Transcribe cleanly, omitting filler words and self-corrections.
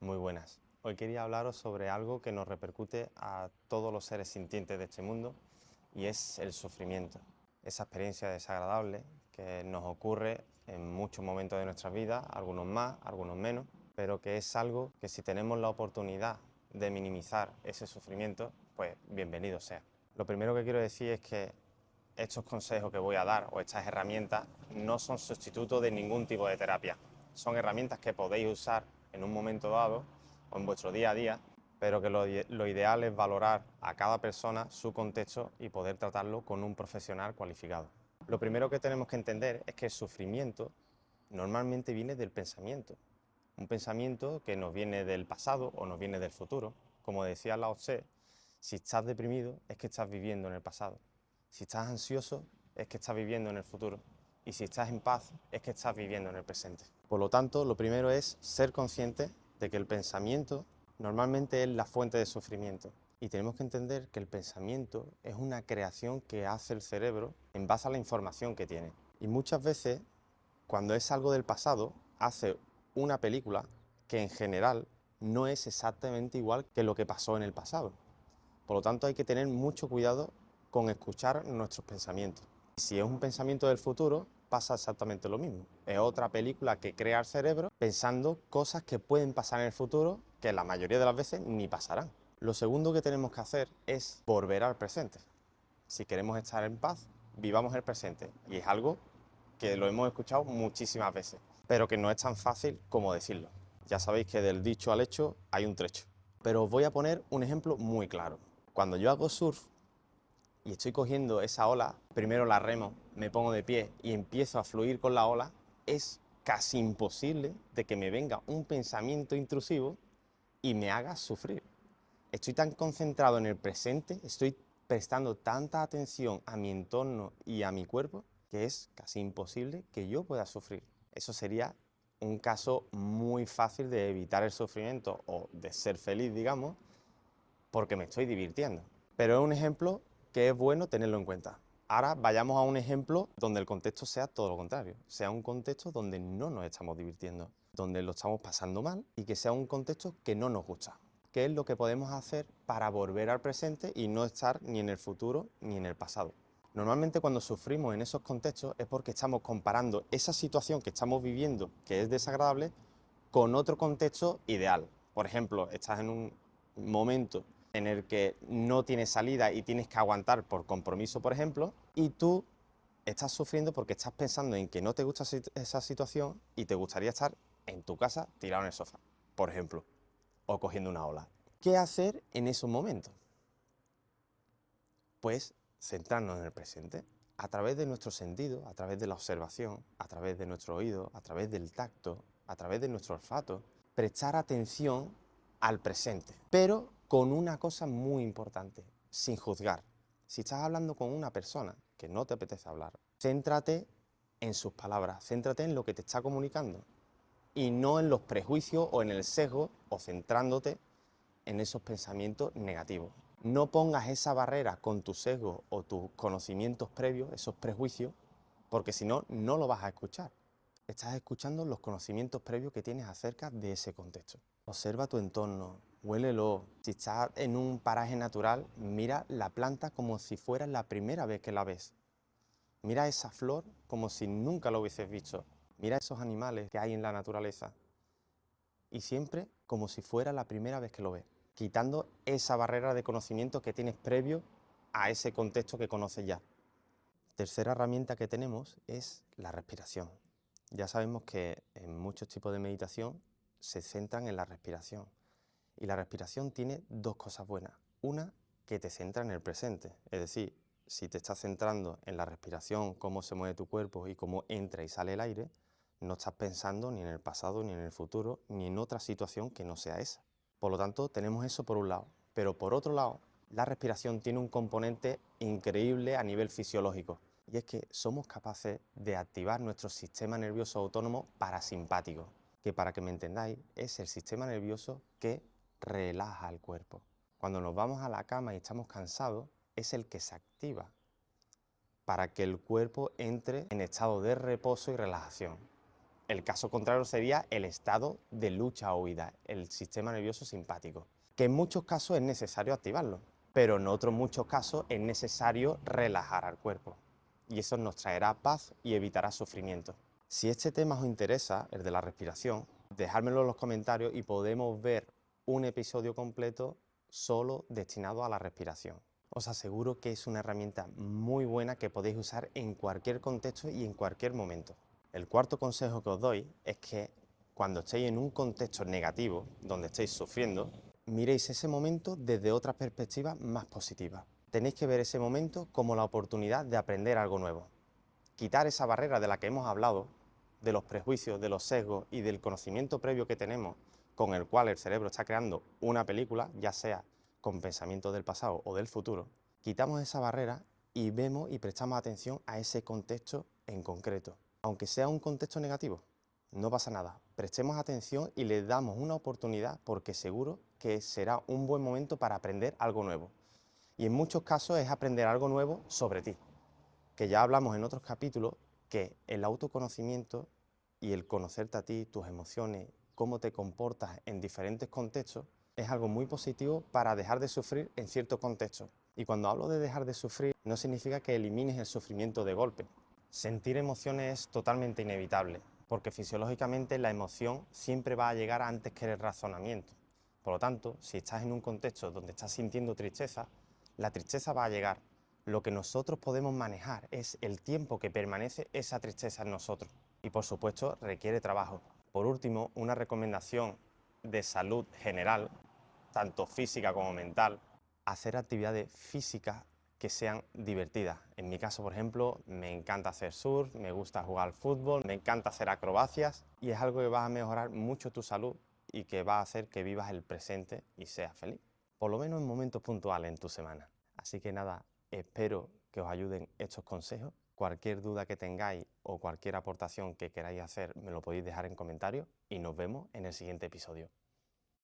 Muy buenas. Hoy quería hablaros sobre algo que nos repercute a todos los seres sintientes de este mundo y es el sufrimiento. Esa experiencia desagradable que nos ocurre en muchos momentos de nuestra vida, algunos más, algunos menos, pero que es algo que si tenemos la oportunidad de minimizar ese sufrimiento, pues bienvenido sea. Lo primero que quiero decir es que estos consejos que voy a dar o estas herramientas no son sustitutos de ningún tipo de terapia. Son herramientas que podéis usar en un momento dado o en vuestro día a día, pero que lo ideal es valorar a cada persona su contexto y poder tratarlo con un profesional cualificado. Lo primero que tenemos que entender es que el sufrimiento normalmente viene del pensamiento. Un pensamiento que nos viene del pasado o nos viene del futuro. Como decía Lao Tse, si estás deprimido es que estás viviendo en el pasado. Si estás ansioso es que estás viviendo en el futuro. Y si estás en paz es que estás viviendo en el presente. Por lo tanto, lo primero es ser consciente de que el pensamiento normalmente es la fuente de sufrimiento. Y tenemos que entender que el pensamiento es una creación que hace el cerebro en base a la información que tiene. Y muchas veces, cuando es algo del pasado, hace una película que en general no es exactamente igual que lo que pasó en el pasado. Por lo tanto, hay que tener mucho cuidado con escuchar nuestros pensamientos. Si es un pensamiento del futuro, pasa exactamente lo mismo. Es otra película que crea el cerebro pensando cosas que pueden pasar en el futuro que la mayoría de las veces ni pasarán. Lo segundo que tenemos que hacer es volver al presente. Si queremos estar en paz, vivamos el presente. Y es algo que lo hemos escuchado muchísimas veces, pero que no es tan fácil como decirlo. Ya sabéis que del dicho al hecho hay un trecho. Pero os voy a poner un ejemplo muy claro. Cuando yo hago surf y estoy cogiendo esa ola, primero la remo, me pongo de pie y empiezo a fluir con la ola, es casi imposible de que me venga un pensamiento intrusivo y me haga sufrir. Estoy tan concentrado en el presente, estoy prestando tanta atención a mi entorno y a mi cuerpo, que es casi imposible que yo pueda sufrir. Eso sería un caso muy fácil de evitar el sufrimiento o de ser feliz, digamos, porque me estoy divirtiendo. Pero es un ejemplo que es bueno tenerlo en cuenta. Ahora vayamos a un ejemplo donde el contexto sea todo lo contrario, sea un contexto donde no nos estamos divirtiendo, donde lo estamos pasando mal y que sea un contexto que no nos gusta. ¿Qué es lo que podemos hacer para volver al presente y no estar ni en el futuro ni en el pasado? Normalmente cuando sufrimos en esos contextos es porque estamos comparando esa situación que estamos viviendo, que es desagradable, con otro contexto ideal. Por ejemplo, estás en un momento en el que no tienes salida y tienes que aguantar por compromiso, por ejemplo, y tú estás sufriendo porque estás pensando en que no te gusta esa situación y te gustaría estar en tu casa tirado en el sofá, por ejemplo, o cogiendo una ola. ¿Qué hacer en esos momentos? Pues centrarnos en el presente, a través de nuestros sentidos, a través de la observación, a través de nuestro oído, a través del tacto, a través de nuestro olfato, prestar atención al presente, pero con una cosa muy importante, sin juzgar. Si estás hablando con una persona que no te apetece hablar, céntrate en sus palabras, céntrate en lo que te está comunicando y no en los prejuicios o en el sesgo o centrándote en esos pensamientos negativos. No pongas esa barrera con tu sesgo o tus conocimientos previos, esos prejuicios, porque si no, no lo vas a escuchar. Estás escuchando los conocimientos previos que tienes acerca de ese contexto. Observa tu entorno, huélelo. Si estás en un paraje natural, mira la planta como si fuera la primera vez que la ves. Mira esa flor como si nunca lo hubieses visto. Mira esos animales que hay en la naturaleza. Y siempre como si fuera la primera vez que lo ves, quitando esa barrera de conocimiento que tienes previo a ese contexto que conoces ya. Tercera herramienta que tenemos es la respiración. Ya sabemos que en muchos tipos de meditación se centran en la respiración. Y la respiración tiene dos cosas buenas. Una, que te centra en el presente. Es decir, si te estás centrando en la respiración, cómo se mueve tu cuerpo y cómo entra y sale el aire, no estás pensando ni en el pasado, ni en el futuro, ni en otra situación que no sea esa. Por lo tanto, tenemos eso por un lado. Pero por otro lado, la respiración tiene un componente increíble a nivel fisiológico. Y es que somos capaces de activar nuestro sistema nervioso autónomo parasimpático, que para que me entendáis, es el sistema nervioso que relaja el cuerpo. Cuando nos vamos a la cama y estamos cansados, es el que se activa para que el cuerpo entre en estado de reposo y relajación. El caso contrario sería el estado de lucha o huida, el sistema nervioso simpático, que en muchos casos es necesario activarlo, pero en otros muchos casos es necesario relajar al cuerpo. Y eso nos traerá paz y evitará sufrimiento. Si este tema os interesa, el de la respiración, dejádmelo en los comentarios y podemos ver un episodio completo solo destinado a la respiración. Os aseguro que es una herramienta muy buena que podéis usar en cualquier contexto y en cualquier momento. El cuarto consejo que os doy es que cuando estéis en un contexto negativo, donde estéis sufriendo, miréis ese momento desde otra perspectiva más positiva. Tenéis que ver ese momento como la oportunidad de aprender algo nuevo. Quitar esa barrera de la que hemos hablado, de los prejuicios, de los sesgos y del conocimiento previo que tenemos con el cual el cerebro está creando una película, ya sea con pensamientos del pasado o del futuro. Quitamos esa barrera y vemos y prestamos atención a ese contexto en concreto. Aunque sea un contexto negativo, no pasa nada. Prestemos atención y le damos una oportunidad porque seguro que será un buen momento para aprender algo nuevo. Y en muchos casos es aprender algo nuevo sobre ti, que ya hablamos en otros capítulos que el autoconocimiento y el conocerte a ti, tus emociones, cómo te comportas en diferentes contextos, es algo muy positivo para dejar de sufrir en ciertos contextos. Y cuando hablo de dejar de sufrir, no significa que elimines el sufrimiento de golpe. Sentir emociones es totalmente inevitable, porque fisiológicamente la emoción siempre va a llegar antes que el razonamiento. Por lo tanto, si estás en un contexto donde estás sintiendo tristeza, la tristeza va a llegar. Lo que nosotros podemos manejar es el tiempo que permanece esa tristeza en nosotros. Y por supuesto requiere trabajo. Por último, una recomendación de salud general, tanto física como mental, hacer actividades físicas que sean divertidas. En mi caso, por ejemplo, me encanta hacer surf, me gusta jugar al fútbol, me encanta hacer acrobacias y es algo que va a mejorar mucho tu salud y que va a hacer que vivas el presente y seas feliz. Por lo menos en momentos puntuales en tu semana. Así que nada, espero que os ayuden estos consejos. Cualquier duda que tengáis o cualquier aportación que queráis hacer me lo podéis dejar en comentarios y nos vemos en el siguiente episodio.